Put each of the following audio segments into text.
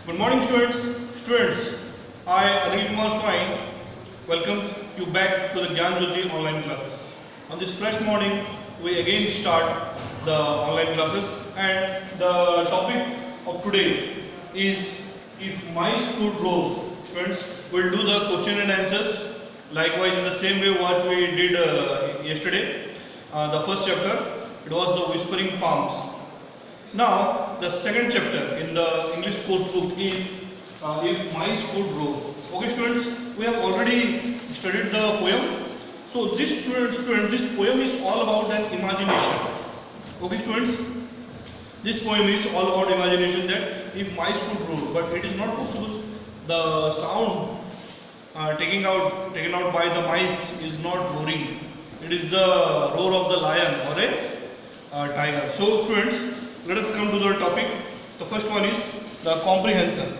Good morning, students. Students, I, Anil Kumar Swine, welcome you back to the Gyan Jyoti online classes. On this fresh morning, we again start the online classes, and the topic of today is if mice could roar. Students, we'll do the question and answers likewise in the same way what we did yesterday. The first chapter, it was the whispering palms. Now, the second chapter in the English course book is If Mice Could Roar. Okay, students, we have already studied the poem. So, this poem is all about an imagination. Okay, students, this poem is all about imagination that if mice could roar, but it is not possible. The sound taken out by the mice is not roaring. It is the roar of the lion or a tiger. So, students, let us come to the topic. The first one is the comprehension.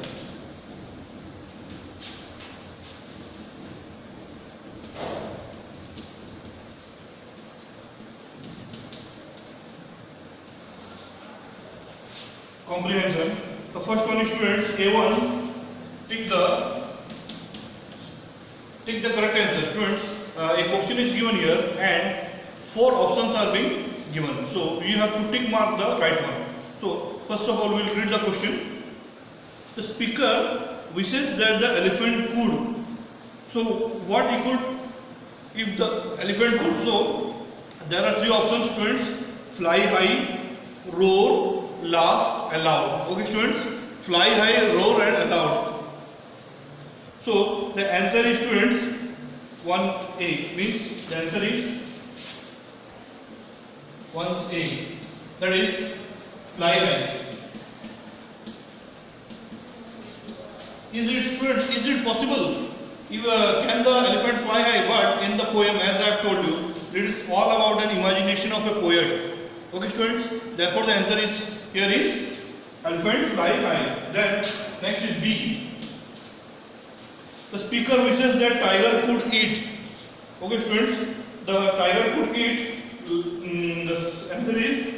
Comprehension. The first one is, students, A1. Take the correct answer. Students, a question is given here and 4 options are being given. So you have to tick mark the right one. So first of all, we will read the question. The speaker wishes that the elephant could. So what he could, if the elephant could? So there are 3 options, students: fly high, roar, laugh, aloud. Okay, students, fly high, roar, and aloud. So the answer is, students, 1A. Means the answer is 1A. That is fly high. Is it, students? Is it possible? Can the elephant fly high? But in the poem, as I have told you, it is all about an imagination of a poet. Okay, students. Therefore, the answer is here is elephant fly high. Then next is B. The speaker wishes that tiger could eat. Okay, students. The tiger could eat. The answer is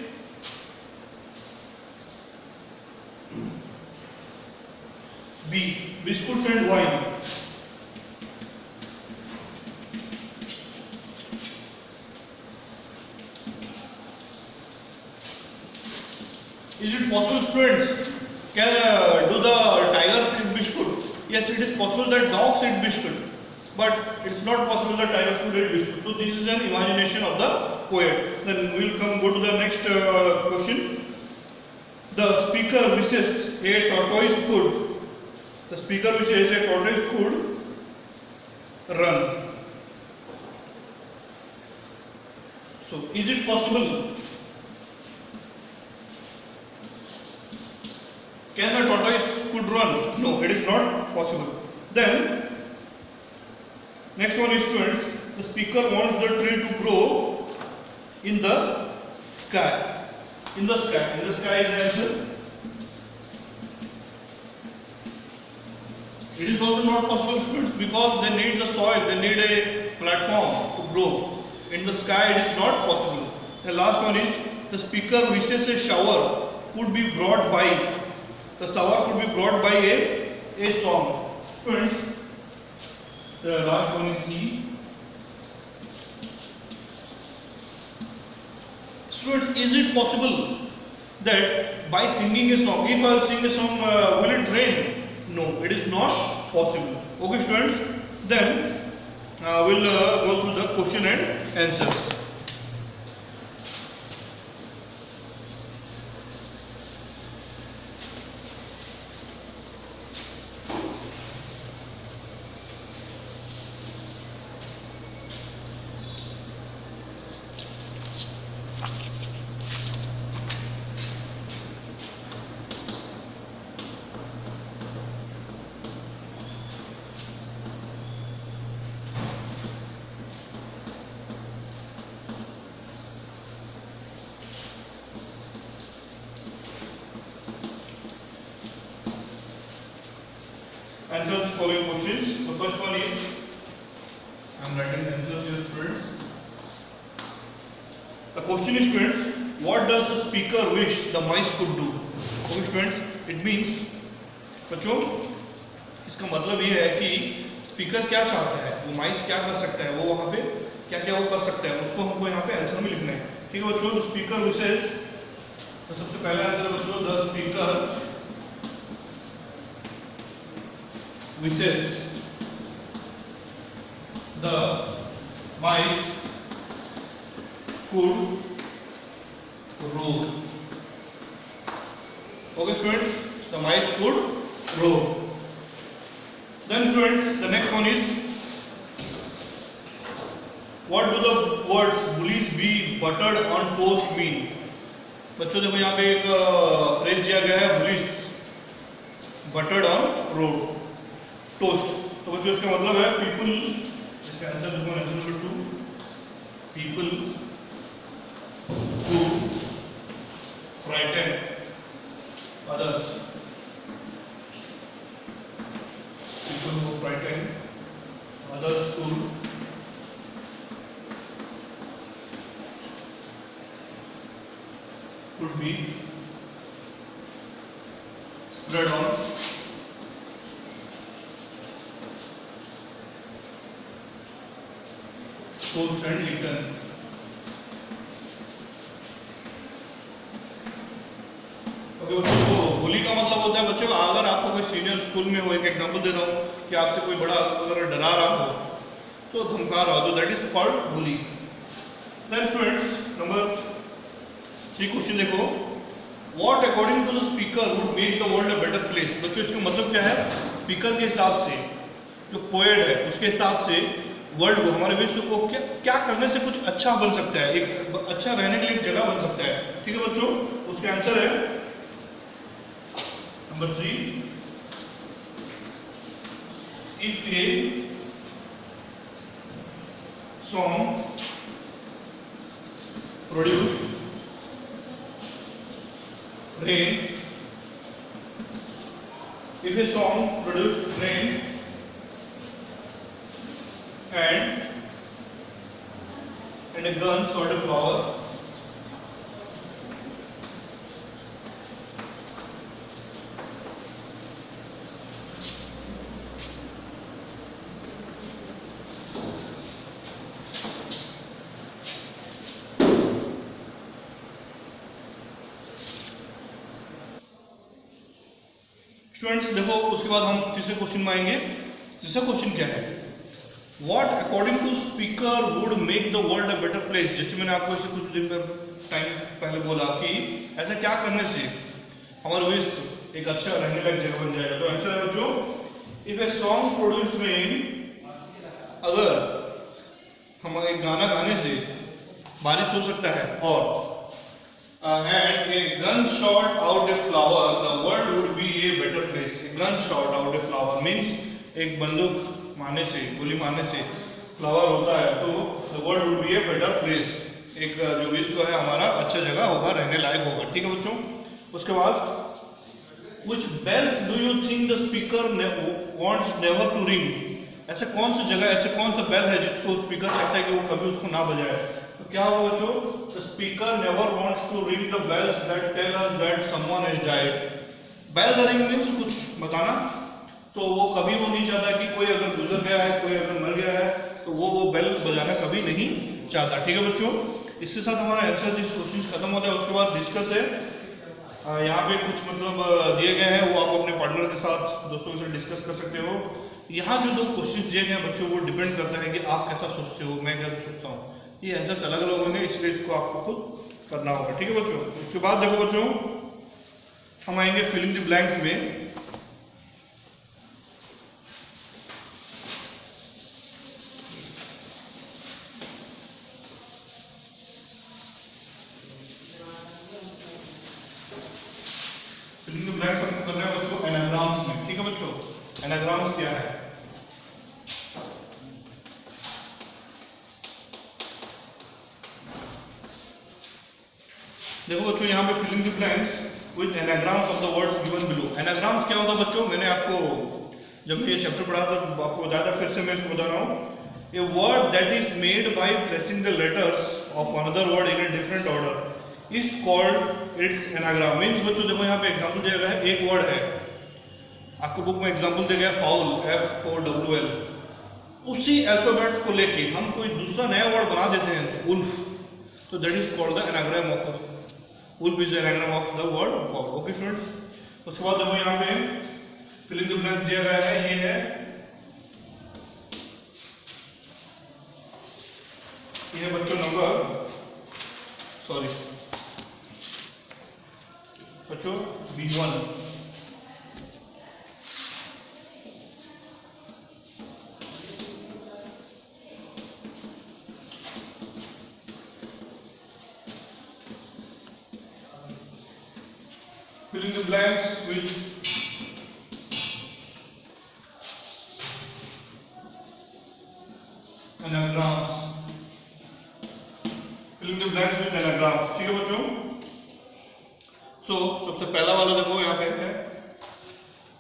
B. Biscuits and wine. Is it possible, students? Can do the tigers eat biscuit? Yes, it is possible that dogs eat biscuit, but it is not possible that tigers could eat biscuit. So this is an imagination of the poet. Then we will go to the next question. The speaker wishes a tortoise could. The speaker wishes a tortoise could run. So is it possible? Can a tortoise could run? No, it is not possible. Then next one is, students, the speaker wants the tree to grow in the sky. In the sky. In the sky is the answer. It is also not possible, students, because they need the soil, they need a platform to grow. In the sky it is not possible. The last one is, the speaker wishes a shower could be brought by. The shower could be brought by a song. Students, the last one is E. Students, is it possible that by singing a song, if I will sing a song, will it rain? No, it is not possible. Okay, students, then we'll go through the question and answers. Answer the following questions. The first one is, I am writing the answers here, students. The question is, students, what does the speaker wish the mice could do? Okay, students, it means बच्चों इसका मतलब ये है कि speaker क्या चाहता है, वो माइस क्या कर सकता है, वो वहाँ पे क्या क्या वो कर सकता है, उसको हमको यहाँ पे आंसर में लिखना है। ठीक है बच्चों, स्पीकर विशेष, तो सबसे पहला आंसर है बच्चों the speaker wishes the mice could roar. Okay students, the mice could roar. Then students, the next one is, what do the words bullies be buttered on toast mean? बच्चों देखो यहाँ पे एक फ्रेज दिया गया है bullies buttered on road toast, तो बच्चों इसका मतलब है people, इसका आंसर देखो number 2, people who frighten others, people who frighten others could be spread on toast and eaten. बुली का मतलब होता है बच्चों, अगर आपको कोई सीनियर स्कूल में हो, एक एग्जांपल दे रहा हूँ कि आपसे कोई बड़ा अगर डरा रहा हो तो धमका रहा हो, तो that is called bully. Then students number 3 question देखो, what according to the speaker would make the world a better place. बच्चों इसका मतलब क्या है, स्पीकर के हिसाब से, जो पोएट है उसके हिसाब से वर्ल्ड को, हमारे विश्व को क्या करने से कुछ अच्छा बन सकता है, एक अच्छा रहने के लिए एक जगह बन सकता है। ठीक है बच्चों, उसके आंसर है number 3, if a song produced rain, if a song produced rain and a gun shot a flower, students देखो उसके बाद हम तीसरे क्वेश्चन में आएंगे। तीसरा क्वेश्चन क्या है, what according to the speaker would make the world a better place. जैसे मैंने आपको इसे कुछ दिन टाइम पहले बोला कि ऐसा क्या करने से हमारा विश्व एक अच्छा रहने लायक जगह बन जाएगा। तो आंसर है बच्चों, if a song produced rain, अगर हम एक गाना गाने से बारिश हो सकता है, और and a gun shot out a flower, the world would be a better place. A gun shot out a flower means एक बंदूक मारने से, गोली मारने से फ्लावर होता है, तो the world would be a better place. एक जो विश्व है हमारा अच्छा जगह होगा, रहने लायक होगा। ठीक है बच्चों, उसके बाद which bells do you think the speaker wants never to ring? ऐसे कौन सी जगह, ऐसे कौन सा बेल है जिसको स्पीकर चाहता है कि वो कभी उसको ना बजाए। तो क्या होगा बच्चों, the speaker never wants to ring the bells that tell us that someone has died. Bell ring means कुछ बताना, तो वो कभी वो नहीं चाहता कि कोई अगर गुजर गया है, कोई अगर मर गया है, तो वो बेल बजाना कभी नहीं चाहता। ठीक है बच्चों, इसके साथ हमारा आंसर जिस क्वेश्चन खत्म होता है। उसके बाद डिस्कस है, यहाँ पे कुछ मतलब दिए गए हैं, वो आप अपने पार्टनर के साथ, दोस्तों के साथ डिस्कस कर सकते हो। यहाँ जो 2 क्वेश्चन दिए गए हैं बच्चों, वो डिपेंड करता है कि आप कैसा सोचते हो, मैं कैसा सोचता हूँ। ये आंसर अलग अलग होंगे, इसलिए इसको आपको खुद करना होगा। ठीक है बच्चों, उसके बाद देखो बच्चों हम आएंगे फिलिंग द ब्लैंक्स में। फिलिंग द ब्लैंक्स हमको करना है बच्चों एनाग्राम्स में। ठीक है बच्चों, एनाग्राम्स क्या है, देखो बच्चों यहाँ पे filling the blanks with anagrams of the words given below. Anagrams क्या होता है बच्चों, मैंने आपको जब ये चैप्टर पढ़ा था तो आपको बताया था, फिर से मैं इसको बता रहा हूँ। A word that is made by placing the letters of another word in a different order is called its anagram. Means बच्चों देखो यहाँ पे एग्जाम्पल दिया गया है, एक वर्ड है, आपको बुक में एग्जांपल दिया गया फाउल, FOWL। उसी अल्फाबेट्स को लेके हम कोई दूसरा नया वर्ड बना देते हैं, वुल्फ, तो that is called the anagram of wolf is anagram of the word foul. Okay students, उसके बाद देखो यहाँ पे फिलिंग द ब्लैंक्स दिया गया है, ये है बच्चों बच्चों B1। filling the blanks with anagrams, filling the blanks with anagrams। ठीक है बच्चों, सबसे पहला वाला देखो यहाँ पे है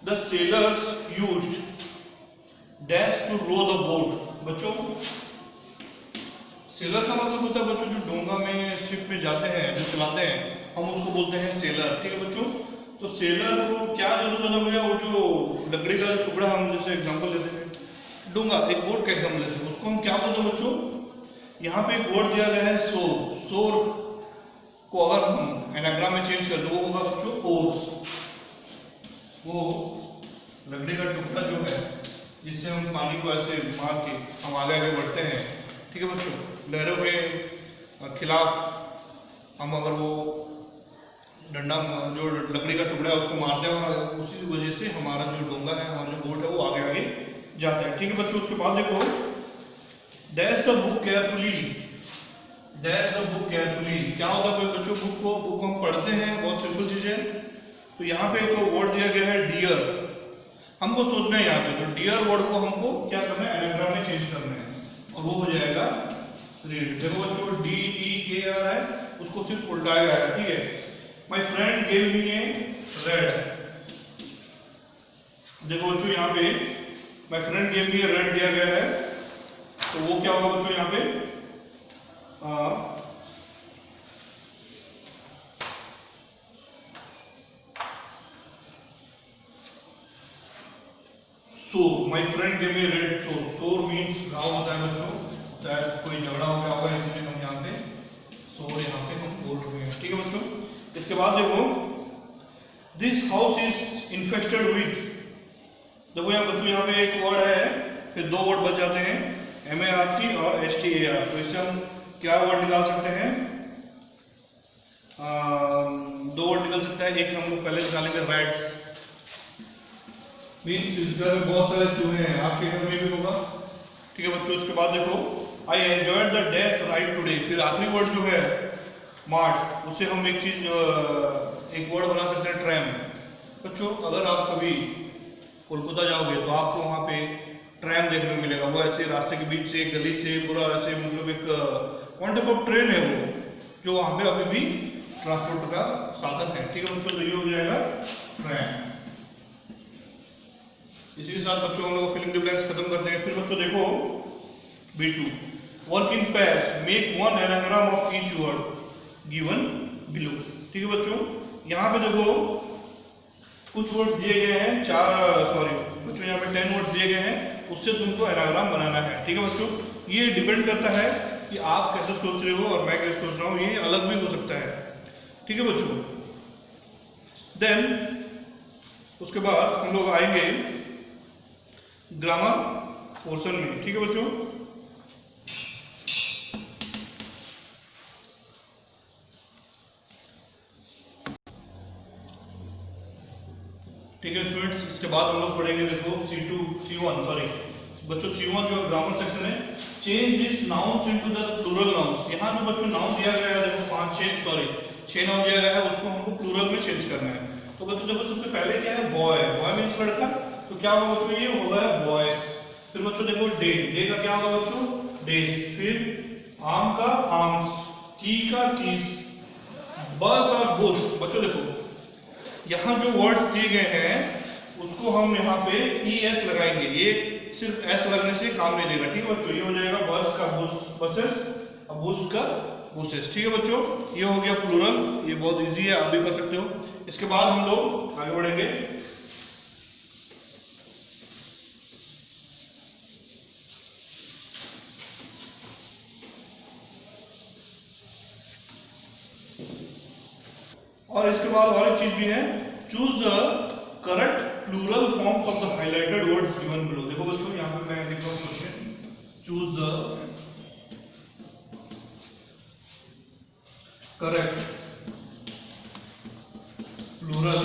the sailors used dash to row the boat. बच्चों सेलर का मतलब होता है बच्चों जो डोंगा में शिप में जाते हैं, जो चलाते हैं, हम उसको बोलते हैं सेलर। ठीक है बच्चों, तो सेलर को क्या जरूरत है भैया, वो जो लकड़ी का टुकड़ा, हम जैसे एग्जांपल लेते हैं डोंगा, एक बोट का एग्जांपल लेते हैं, उसको हम क्या बोलते हैं बच्चों, यहाँ पे एक वर्ड दिया गया है सोर। सोर को अगर हम एनाग्राम में चेंज कर दो वो होगा बच्चों ओर्स। वो लकड़ी का टुकड़ा जो है जिससे हम पानी को ऐसे मार के हम आगे आगे बढ़ते हैं। ठीक है बच्चों, लहरों के खिलाफ हम अगर वो डंडा जो लकड़ी का टुकड़ा है उसको मारते हैं और उसी वजह से हमारा जो डोंगा है, हमारा जो बोट है वो आगे आगे जाता है। ठीक है बच्चों, उसके बाद देखो dash the book carefully. Dash the book carefully क्या होगा बच्चों, बुक हम पढ़ते हैं, बहुत सिंपल चीज है। तो यहाँ पे एक वर्ड दिया गया है डियर, हमको सोचना है यहाँ पे, तो डियर वर्ड को हमको क्या करना है, एनाग्राम में चेंज करना है और वो हो जाएगा रीड। देखो बच्चों DEAR है, उसको सिर्फ उल्टाया गया है। ठीक है, my friend gave me A red. देखो बच्चों यहाँ पे my friend gave me A red दिया गया है, तो वो क्या होगा बच्चों यहाँ पे सोर। My friend gave me A red सोर। सोर मीन्स घाव होता है बच्चों, शायद कोई झगड़ा हो गया होगा इसलिए हम यहाँ पे सोर यहाँ पे हम बोल रहे हैं। ठीक है बच्चों, इसके बाद देखो this house is infested with. देखो यहाँ बच्चों यहाँ पे एक वर्ड है, फिर दो वर्ड बच जाते हैं MART और STAR। तो इससे हम क्या वर्ड निकाल सकते हैं, दो वर्ड निकल सकता है। एक हम लोग पहले निकालेंगे रैट्स, मीन्स इस घर में बहुत सारे चूहे हैं, आपके घर में भी होगा। ठीक है बच्चों, इसके बाद देखो I enjoyed the dash ride today. फिर आखिरी वर्ड जो है मार्ट, उससे हम एक चीज एक वर्ड बना सकते हैं ट्रैम। बच्चों अगर आप कभी कोलकाता जाओगे तो आपको वहाँ पे ट्रैम देखने को मिलेगा। वो ऐसे रास्ते के बीच से, गली से पूरा ऐसे, मतलब एक वन टाइप ऑफ ट्रेन है वो, जो वहाँ पे अभी भी ट्रांसपोर्ट का साधन है। ठीक है बच्चों, तो ये हो जाएगा ट्रैम। इसी के साथ बच्चों हम लोग फिलिंग द ब्लैंक्स खत्म करते हैं। फिर बच्चों देखो B2 work in pairs, make one anagram of each word given below. ठीक है बच्चों, यहाँ पे देखो कुछ वर्ड्स दिए गए हैं, बच्चों यहाँ पे 10 वर्ड्स दिए गए हैं, उससे तुमको एनाग्राम बनाना है। ठीक है बच्चों, ये डिपेंड करता है कि आप कैसे सोच रहे हो और मैं कैसे सोच रहा हूँ, ये अलग भी हो सकता है। ठीक है बच्चों, देन उसके बाद हम लोग आएंगे ग्रामर पोर्शन में। ठीक है बच्चों, ठीक है स्टूडेंट्स, इसके बाद हम लोग पढ़ेंगे देखो बच्चों C1 जो ग्रामर सेक्शन है, change this nouns into the plural nouns. यहाँ जो बच्चों नाउन दिया गया है देखो 6 नाउन दिया गया है, उसको हमको प्लूरल में चेंज करना है। तो बच्चों देखो सबसे पहले क्या है, बॉय। बॉय मीन्स लड़का, तो क्या होगा बच्चों, ये होगा बॉयज। फिर बच्चों देखो डे, डे का क्या होगा बच्चों, डेज। फिर आम का आर्म्स, की का कीज, बस और बुश। बच्चों देखो यहाँ जो वर्ड्स दिए गए हैं उसको हम यहाँ पे ES लगाएंगे, ये सिर्फ S लगने से काम नहीं देगा। ठीक है बच्चों, ये हो जाएगा बस का बसेस और बुश का बुसेस। ठीक है बच्चों, ये हो गया प्लूरल, ये बहुत इजी है, आप भी कर सकते हो। इसके बाद हम लोग आगे बढ़ेंगे और इसके बाद और एक चीज भी है, choose the correct plural forms of the highlighted words given below. देखो बच्चों यहाँ पे मैं लिख रहा हूँ question, choose the correct plural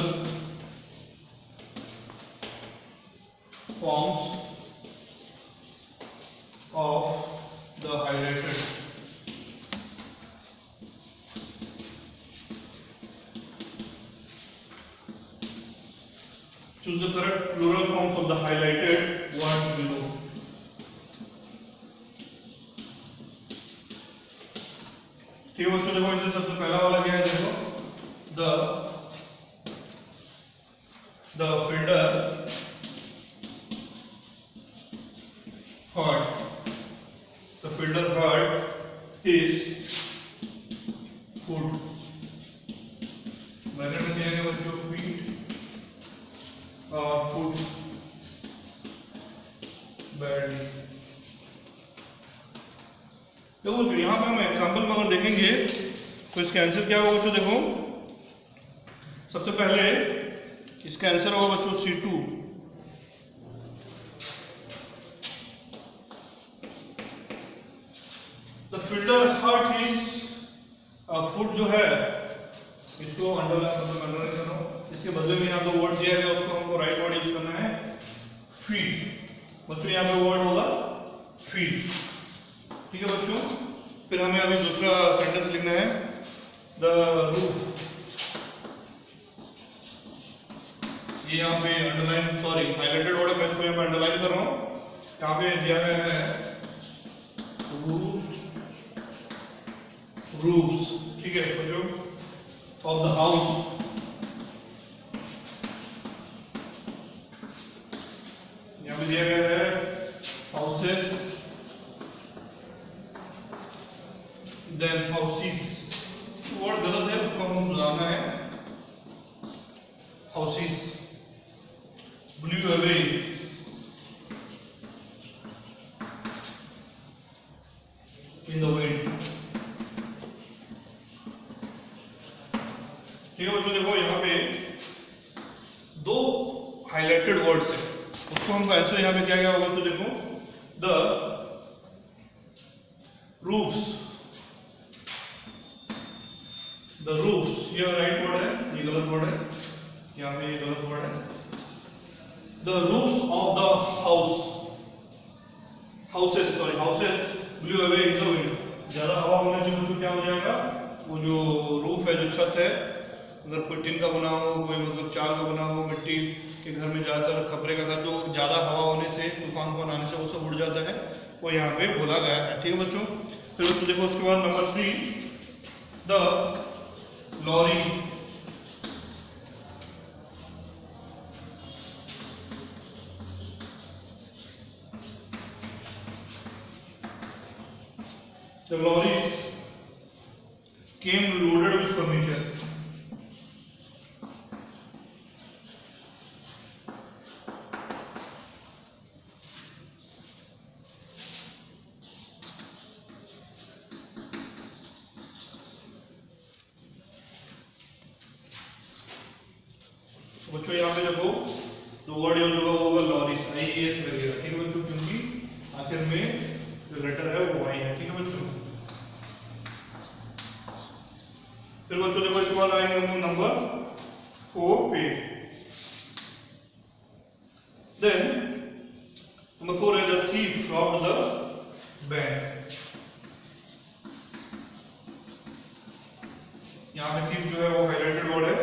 forms of the highlighted choose the correct plural forms of the highlighted words below. ठीक है बच्चों, देखो इसमें सबसे पहला वाला क्या है, देखो the fielder heard, the fielder heard is food। Bracket में दिया गया बच्चों feed food badly। देखो बच्चों यहाँ पे हम एग्जाम्पल में अगर देखेंगे तो इसका आंसर क्या होगा बच्चों, देखो सबसे पहले इसका आंसर होगा बच्चों C2। The filter hurt is food जो है, इसको अंडरलाइन करो, इसके बदले में यहाँ दो वर्ड दिया गया, उसको हमको राइट वर्ड यूज करना है फीड। बच्चों यहाँ पे वर्ड होगा फीड, ठीक है बच्चों। फिर हमें अभी दूसरा सेंटेंस लिखना है, द रूफ, ये यहाँ पे अंडरलाइन सॉरी हाईलाइटेड वर्ड है, मैं इसको यहाँ पे अंडरलाइन कर रहा हूँ। यहाँ पे दिया गया है रूफ्स, ठीक है बच्चों, ऑफ द हाउस। यहाँ पे दिया गया है हाउसेस, देन हाउसेस, वर्ड गलत है, उसको हमको सुधारना है, houses. Blue away, in the wind. ठीक है बच्चों, देखो यहाँ पे दो हाईलाइटेड वर्ड्स है, उसको हमको आंसर यहाँ पे क्या क्या होगा, तो देखो द रूफ्स, द रूफ्स, ये राइट वर्ड है, ये गलत वर्ड है, यहाँ पे ये गलत वर्ड है। The roofs of the house, houses sorry houses blue away in the wind. ज्यादा हवा होने से बच्चों क्या हो जाएगा, वो जो रूफ है, जो छत है, अगर कोई टिन का बना हो, कोई मतलब चाल का बना हो, मिट्टी के घर में ज्यादातर खपरे का घर, तो ज्यादा हवा होने से, तूफान को आने से वो सब उड़ जाता है, वो यहाँ पे बोला गया है, ठीक है बच्चों। फिर बच्चों देखो उसके बाद number 3, the lorry, the lorries came loaded with furniture। बच्चों यहाँ पे देखो जो वर्ड यूज होगा वो होगा लॉरीज, IES लगेगा, ठीक है बच्चों, क्योंकि आखिर में जो लेटर है वो आई है, ठीक है बच्चों। फिर बच्चों देखो इसके बाद आएंगे हम नंबर 4 पे, देन नंबर 4 है the thief robbed the bank. यहाँ पे थीफ जो है वो हाईलाइटेड वर्ड है,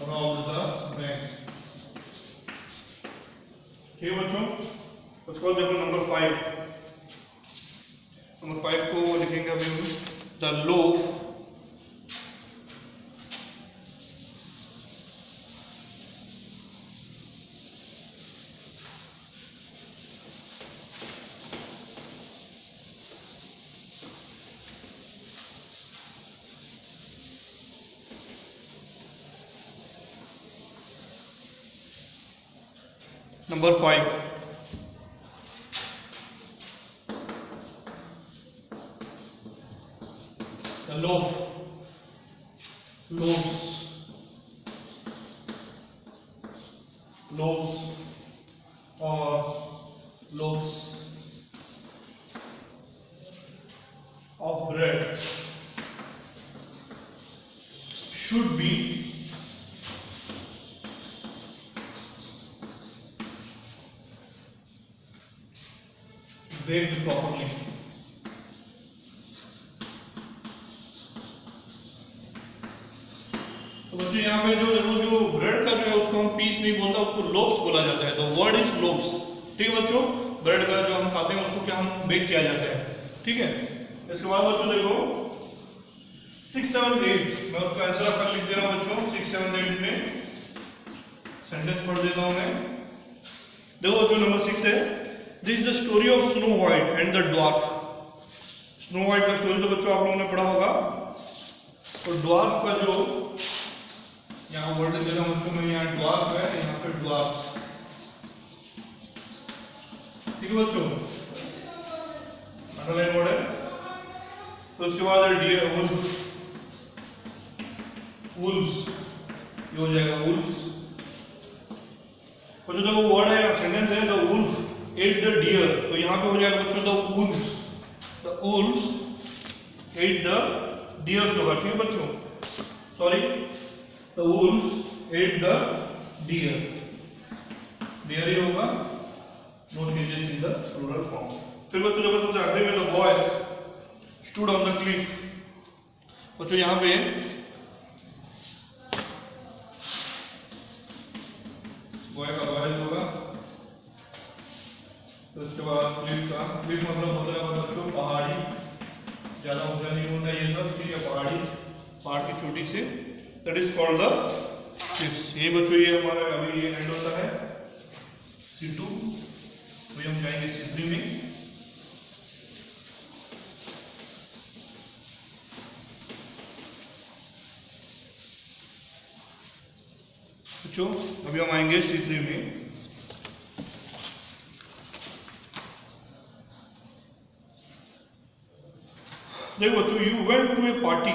robbed the bank, ठीक है बच्चों। उसके बाद देखो नंबर 5, नंबर 5 को लिखेंगे अभी हम, the loaf Number 5. The loaf. Loaves. Loaves or loaves of bread should be baked properly. तो बच्चों यहाँ पे जो देखो जो ब्रेड का जो है उसको हम पीस नहीं बोलता, उसको लोव्स बोला जाता है। तो वर्ड इज लोव्स। ठीक है बच्चों, ब्रेड का जो हम खाते हैं उसको क्या हम बेक किया जाता है। ठीक है, इसके बाद बच्चों देखो 6, 7, 8 मैं उसका आंसर आपका लिख दे रहा हूँ बच्चों। 6, 7, 8 में सेंटेंस पढ़ देता हूँ मैं। देखो बच्चों नंबर 6 है, this is the story of snow white and the dwarf. Snow white का स्टोरी तो बच्चों आप लोगों ने पढ़ा होगा, और ड्वार्फ का जो यहाँ वर्ड दे रहा हूँ बच्चों मैं, यहाँ ड्वार्फ है, यहाँ पे ड्वार्फ। ठीक है बच्चों, अंडरलाइन वर्ड है। तो उसके बाद डियर वुल्फ, वुल्व्स ये हो जाएगा वुल्व्स। और जो देखो वर्ड है सेंटेंस है, the wolf ate the deer, तो यहाँ पे हो जाएगा बच्चों the wolves. The wolves ate the deers होगा। ठीक है बच्चों, sorry, the wolves ate the deer, deer ही होगा, no changes in the plural form. फिर बच्चों देखो सबसे आखिरी में the boys stood on the cliff. बच्चों यहाँ पे बॉय का बॉयज होगा, तो उसके बाद क्लिफ का, क्लिफ मतलब होता है बच्चों पहाड़ी, ज्यादा ऊंचा नहीं होता ये सब। ठीक है, पहाड़ी, पहाड़ की चोटी से, that is called the cliffs. ये बच्चों ये हमारा अभी ये एंड होता है C2, अभी हम जाएंगे C3 में। बच्चों अभी हम आएंगे C3 में। देखो बच्चों, you went to a party,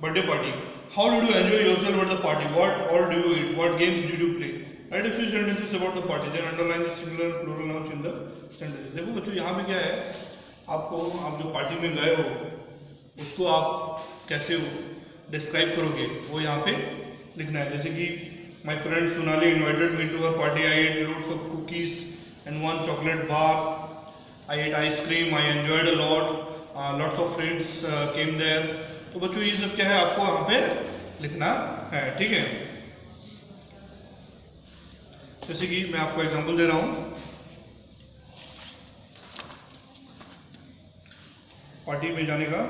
birthday party, how did you enjoy yourself at the party, what all do you eat, what games did you play, write a few sentences about the party, then underline the singular and plural nouns in the sentence. देखो बच्चों यहाँ पे क्या है, आपको आप जो party में गए हो उसको आप कैसे डिस्क्राइब करोगे वो यहाँ पे लिखना है। जैसे कि my friend Sonali invited me to her party, I ate lots of cookies and one chocolate bar, I ate ice cream, I enjoyed a lot, lots of friends came there. तो बच्चों ये सब क्या है आपको यहाँ पे लिखना है। ठीक है, जैसे कि मैं आपको एग्जांपल दे रहा हूँ, पार्टी में जाने का।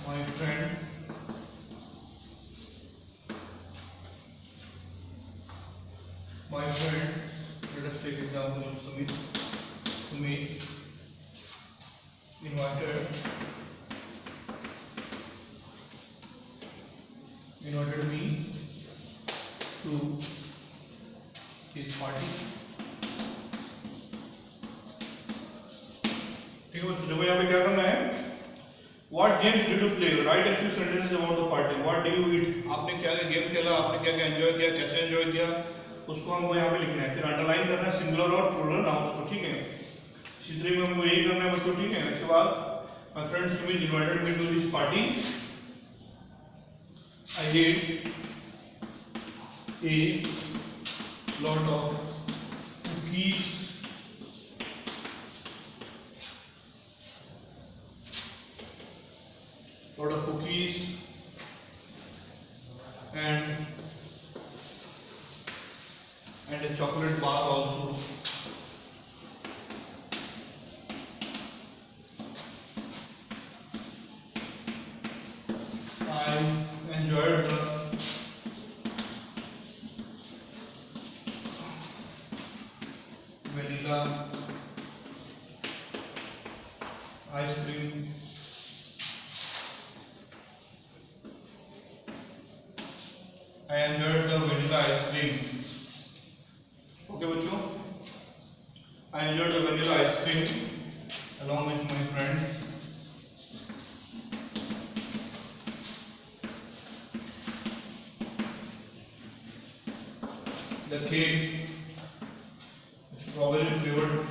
My friend let us take example of Sumit invited me to his party। ठीक है बच्चों, देखो यहाँ पे क्या करना है, What games did you play? Write a few sentences about the party. What do you eat? आपने क्या क्या गेम खेला, आपने क्या क्या एंजॉय किया, कैसे एंजॉय किया, उसको हमको यहाँ पे लिखना है। फिर अंडरलाइन करना है सिंगुलर और प्लूरल नाउन्स को। ठीक है, C3 में हमको यही करना है बच्चों। ठीक है, इसके बाद my friend Sumit invited me to his party, I ate a lot of cookies and a chocolate bar also। I enjoyed the vanilla ice cream I enjoyed the vanilla ice cream. Okay बच्चों, I enjoyed the vanilla ice cream along with my friends. The cake, strawberry flavored.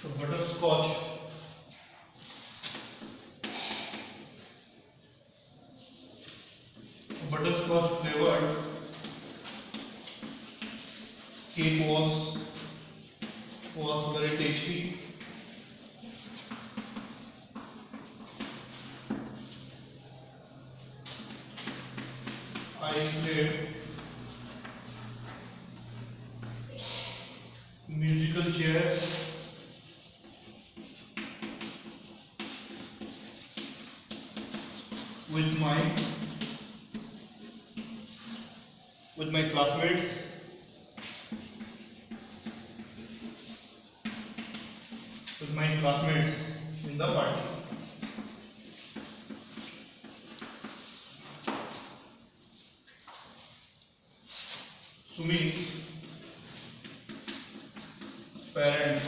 The butterscotch. Butterscotch flavored cake was very tasty. I played musical chairs with my classmates. In the party. Sumit's parents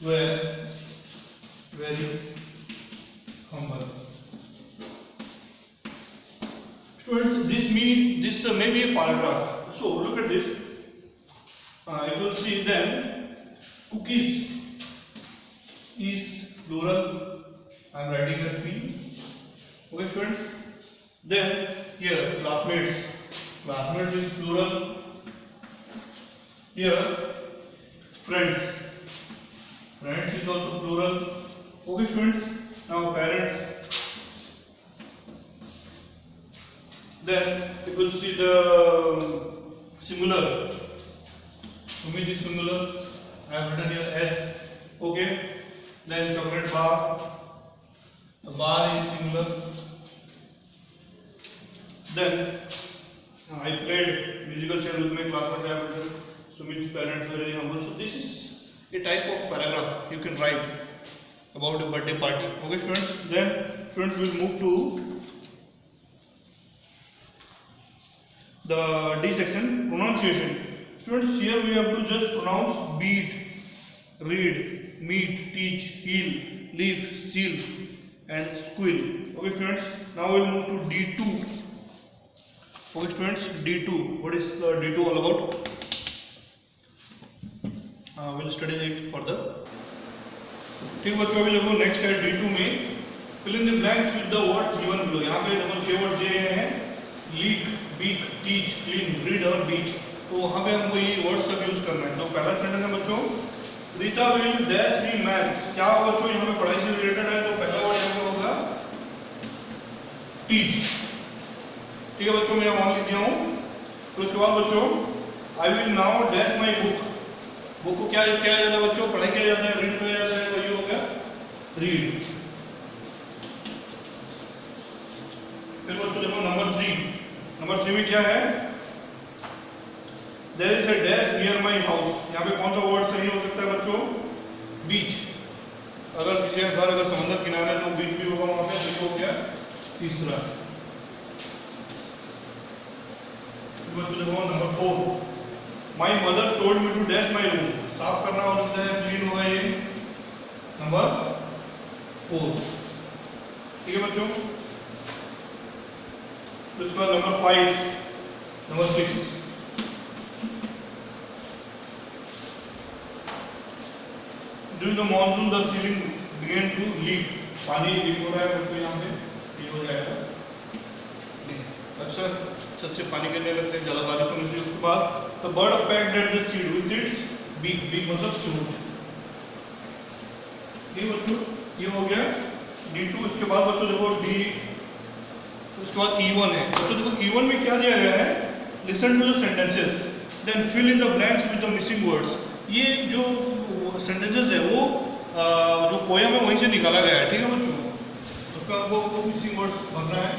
were very humble. Students, this may be a paragraph. So look at this. You will see then cookies is plural. I am writing as P. Okay, students. Then here classmates is plural. Here friends is also plural. Okay, students. Now parents. Then you will see the singular. Sumit is singular. I have written here S. Okay. Then chocolate bar. The bar is singular. Then I played musical chair with my classmates. I have written Sumit's parents were very humble. So this is a type of paragraph you can write about a birthday party. Okay, students. Then students will move to the D section, pronunciation. Students, here we have to just pronounce beat, read, meet, teach, heal, leave, seal and squeal. Okay, students. Now we will move to D2. Okay, students, D2. What is the D2 all about? We'll study it further. ठीक बच्चों, अभी देखो next है D2 में fill in the blanks with the words given below. यहाँ पे देखो 6 word दिए गए हैं, leak, beat, teach, clean, read और beat. तो वहाँ पे हमको ये वर्ड सब यूज करना है. तो पहला सेंटेंस है बच्चों, Rita will dash me maths. क्या होगा बच्चों, यहाँ पे पढ़ाई से रिलेटेड है. तो पहला वर्ड यहाँ पे होगा टीच. ठीक है बच्चों, मैं वहाँ लिख दिया हूँ. तो उसके बाद बच्चों I will now dash my book. Book को क्या किया जाता है बच्चों, पढ़ाई किया जाता है, रीड किया जाता है. तो ये हो गया रीड. फिर बच्चों देखो नंबर 3 में क्या है, there is a dash near my house. यहाँ पे कौन सा वर्ड सही हो सकता है बच्चों, बीच. अगर किसी का घर अगर समुद्र किनारे है तो बीच भी होगा वहां पे. तो हो गया तीसरा. बच्चों देखो number 4, my mother told me to dash my room. साफ करना हो सकता है, क्लीन होगा ये नंबर 4. ठीक है बच्चों. उसके बाद number 5, number 6, during the monsoon the ceiling began to leak. पानी लीक हो रहा है बच्चों, यहाँ पे ये हो जाएगा. अक्सर छत से पानी गिरने लगते हैं ज़्यादा बारिश होने से. उसके बाद the bird pecked at the seed with its beak. Beak मतलब चोंच. ये बच्चों ये हो गया D2. इसके बाद बच्चों देखो D, उसके बाद E1 है. बच्चों देखो E1 में क्या दिया गया है, listen to the sentences then fill in the blanks with the missing words. ये जो सेंटेंसेस है वो जो पोयम है वहीं से निकाला गया है. ठीक है बच्चों, उसका हमको मिसिंग वर्ड्स भरना है.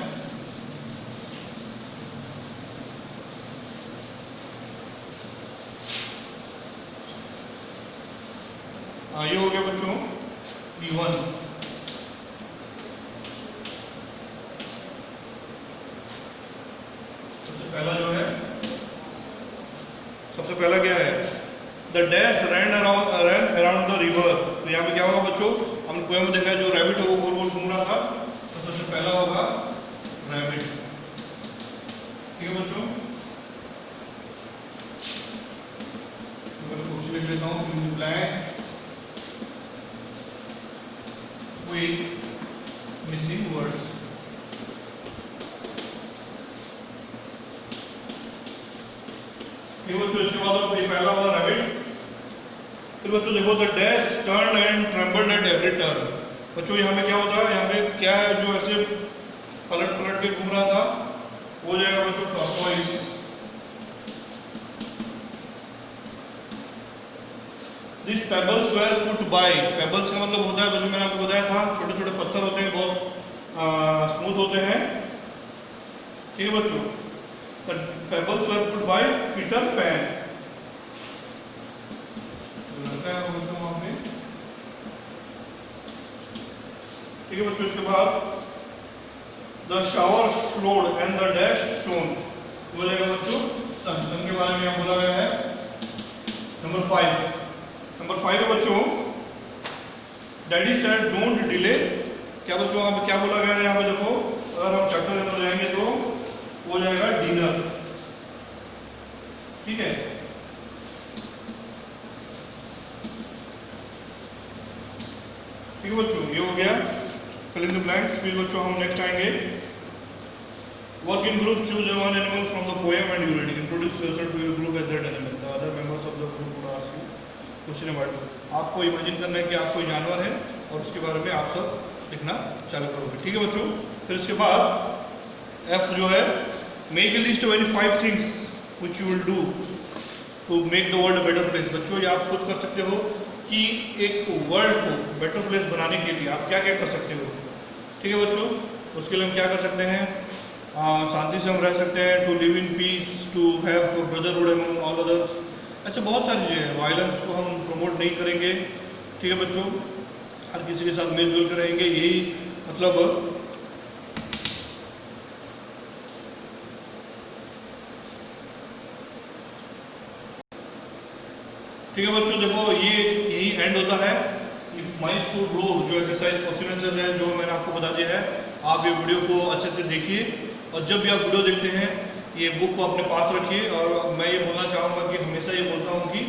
ये हो गया बच्चों P1। सबसे पहला जो है, सबसे पहला क्या है, the dash ran around the river. तो यहाँ पे क्या होगा बच्चों, हमने पोएम में देखा है जो रैबिट है वो गोल गोल घूम रहा था, तो सबसे पहला होगा रैबिट। ठीक है बच्चों, मैं क्वेश्चन लिख लेता हूँ, ब्लैंक्स विद मिसिंग वर्ड्स। फिर बच्चों इसके बाद पहला हुआ रैबिट। फिर बच्चों देखो, the dash turn and trembled at every turn. बच्चों यहाँ पे क्या होता है, यहाँ पे क्या है जो ऐसे पलट पलट के घूम रहा था, हो जाएगा बच्चों tortoise. This pebbles were put by. Pebbles का मतलब होता है बच्चों, मैंने आपको बताया था, छोटे छोटे पत्थर होते हैं, बहुत स्मूथ होते हैं। ठीक है बच्चों, the pebbles were put by Peter Pan. ठीक है बच्चों, इसके बाद the shower flowed and the dash shone, हो जाएगा बच्चों सन। सन के बारे में यहाँ बोला गया है। नंबर 5 है बच्चों, डैडी सेड डोंट डिले। क्या बच्चों यहाँ पे क्या बोला गया है, यहाँ पे देखो, अगर हम चैप्टर के अंदर जाएंगे तो हो जाएगा डिनर। ठीक है, ठीक है बच्चों, ये हो गया फिल इन द ब्लैंक्स। फिर बच्चों हम नेक्स्ट आएंगे, work in group, choose one animal from the poem and you read, introduce yourself to your group as that animal, the other members of the group will ask you question about. आपको imagine करना है कि आप कोई जानवर है और उसके बारे में आप सब लिखना चालू करोगे। ठीक है बच्चों, फिर इसके बाद F जो है, make a list of any 5 things which you will do to make the world a better place. बच्चों ये आप खुद कर सकते हो कि एक वर्ल्ड को बेटर प्लेस बनाने के लिए आप क्या क्या कर सकते हो। ठीक है बच्चों, उसके लिए हम क्या कर सकते हैं, शांति से हम रह सकते हैं, to live in peace, to have brotherhood among all others, ऐसे बहुत सारी चीज़ें हैं। वायलेंस को हम प्रमोट नहीं करेंगे। ठीक है बच्चों, हर किसी के साथ मिलजुल कर रहेंगे, यही मतलब ठीक है बच्चों, देखो ये यही एंड होता है। इफ माई स्कूल ग्रो जो एक्सरसाइज क्वेश्चन आंसर है जो मैंने आपको बता दिया है, आप ये वीडियो को अच्छे से देखिए और जब भी आप वीडियो देखते हैं ये बुक को अपने पास रखिए। और मैं ये बोलना चाहूँगा कि हमेशा ये बोलता हूँ कि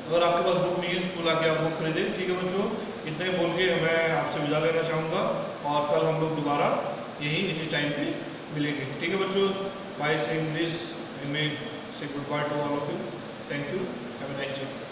अगर आपके पास बुक नहीं है स्कूल आके आप बुक खरीदें। ठीक है बच्चों, इतना ही बोल के मैं आपसे विदा लेना चाहूँगा और कल हम लोग दोबारा यही इसी टाइम पे मिलेंगे। ठीक है बच्चों, बाय सेइंग दिस आई मे से good by two all of you. Thank you, have a nice day.